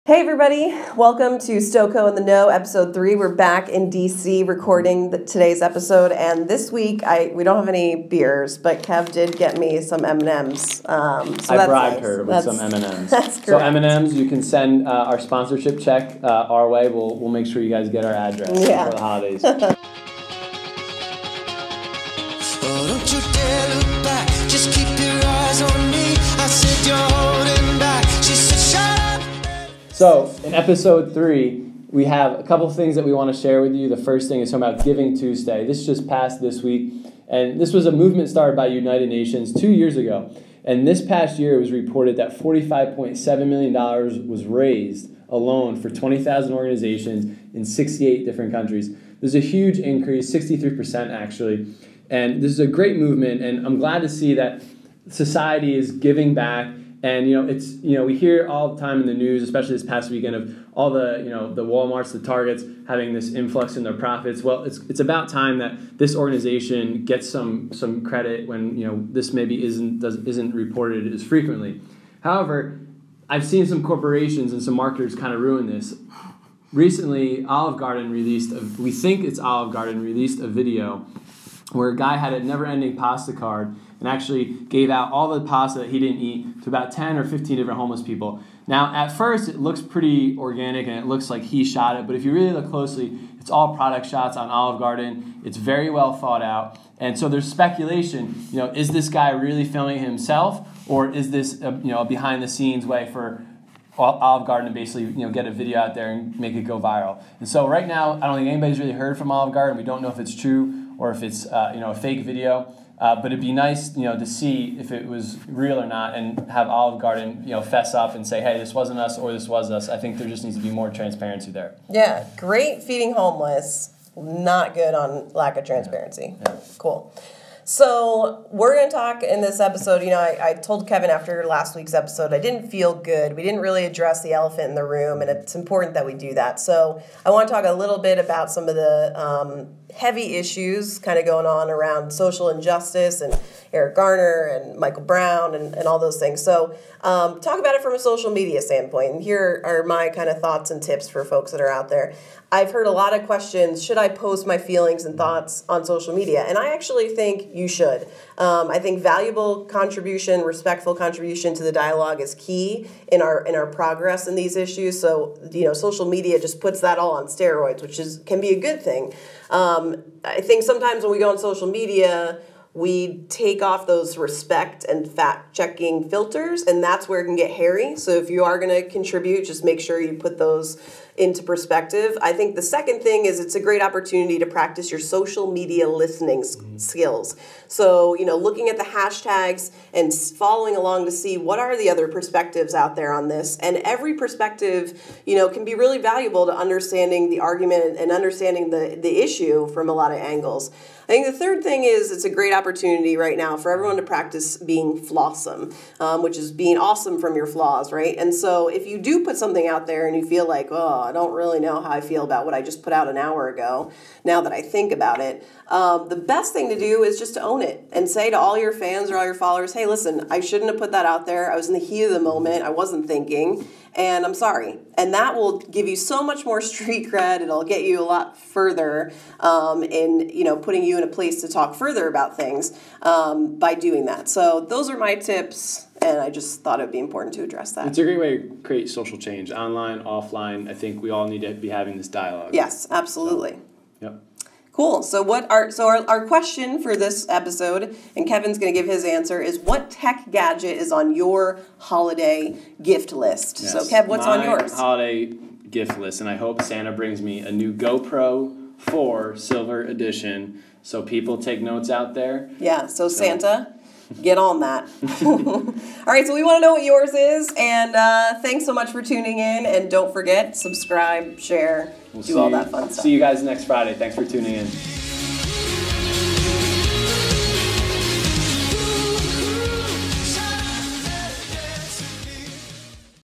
Hey everybody, welcome to Stoco in the Know, episode 3. We're back in DC recording today's episode, and this week we don't have any beers, but Kev did get me some M&Ms. I bribed her with some M&Ms. That's correct. So M&Ms, you can send our sponsorship check our way. We'll make sure you guys get our address for the holidays. Oh, don't you dare look back, just keep your eyes on me. I said you're holding back, she said shut up. So, in episode 3, we have a couple things that we want to share with you. The first thing is talking about GivingTuesday. This just passed this week, and this was a movement started by United Nations 2 years ago. And this past year, it was reported that $45.7 million was raised alone for 20,000 organizations in 68 different countries. There's a huge increase, 63% actually. And this is a great movement, and I'm glad to see that society is giving back. And we hear all the time in the news, especially this past weekend, of all the the Walmarts, the Targets having this influx in their profits. Well, it's about time that this organization gets some credit when this maybe isn't reported as frequently. However, I've seen some corporations and some marketers kind of ruin this. Recently, Olive Garden released a video where a guy had a never-ending pasta card and actually gave out all the pasta that he didn't eat to about 10 or 15 different homeless people. Now, at first, it looks pretty organic and it looks like he shot it, but if you really look closely, it's all product shots on Olive Garden. It's very well thought out. And so there's speculation, is this guy really filming himself, or is this a behind-the-scenes way for Olive Garden to basically get a video out there and make it go viral? And so right now, I don't think anybody's really heard from Olive Garden. We don't know if it's true or if it's a fake video. But it'd be nice, to see if it was real or not, and have Olive Garden, fess up and say, hey, this wasn't us or this was us. I think there just needs to be more transparency there. Yeah, great feeding homeless, not good on lack of transparency. Yeah. Cool. So we're going to talk in this episode, I told Kevin after last week's episode, I didn't feel good. We didn't really address the elephant in the room, and it's important that we do that. So I want to talk a little bit about some of the heavy issues kind of going on around social injustice and Eric Garner and Michael Brown and all those things. So talk about it from a social media standpoint. And here are my kind of thoughts and tips for folks that are out there. I've heard a lot of questions, should I post my feelings and thoughts on social media? And I actually think you should. I think valuable contribution, respectful contribution to the dialogue is key in our progress in these issues. So, social media just puts that all on steroids, which can be a good thing. I think sometimes when we go on social media, we take off those respect and fact-checking filters, and that's where it can get hairy. So if you are going to contribute, just make sure you put those into perspective. I think the second thing is it's a great opportunity to practice your social media listening skills. So, looking at the hashtags and following along to see what are the other perspectives out there on this. And every perspective, can be really valuable to understanding the argument and understanding the issue from a lot of angles. I think the third thing is it's a great opportunity right now for everyone to practice being flawsome, which is being awesome from your flaws, right? And so if you do put something out there and you feel like, oh, I don't really know how I feel about what I just put out an hour ago, now that I think about it, the best thing to do is just to own it and say to all your fans or all your followers, hey, listen, I shouldn't have put that out there. I was in the heat of the moment. I wasn't thinking. And I'm sorry. And that will give you so much more street cred. It'll get you a lot further in, putting you in a place to talk further about things by doing that. So those are my tips, and I just thought it would be important to address that. It's a great way to create social change, online, offline. I think we all need to be having this dialogue. Yes, absolutely. So, yep. Cool. So our question for this episode, and Kevin's going to give his answer, is what tech gadget is on your holiday gift list? Yes. So Kev, what's on yours? Holiday gift list, and I hope Santa brings me a new GoPro 4 Silver Edition, so people take notes out there. Yeah. So Santa, get on that. All right. So we want to know what yours is, and thanks so much for tuning in. And don't forget, subscribe, share, do all that fun stuff. See you guys next Friday. Thanks for tuning in.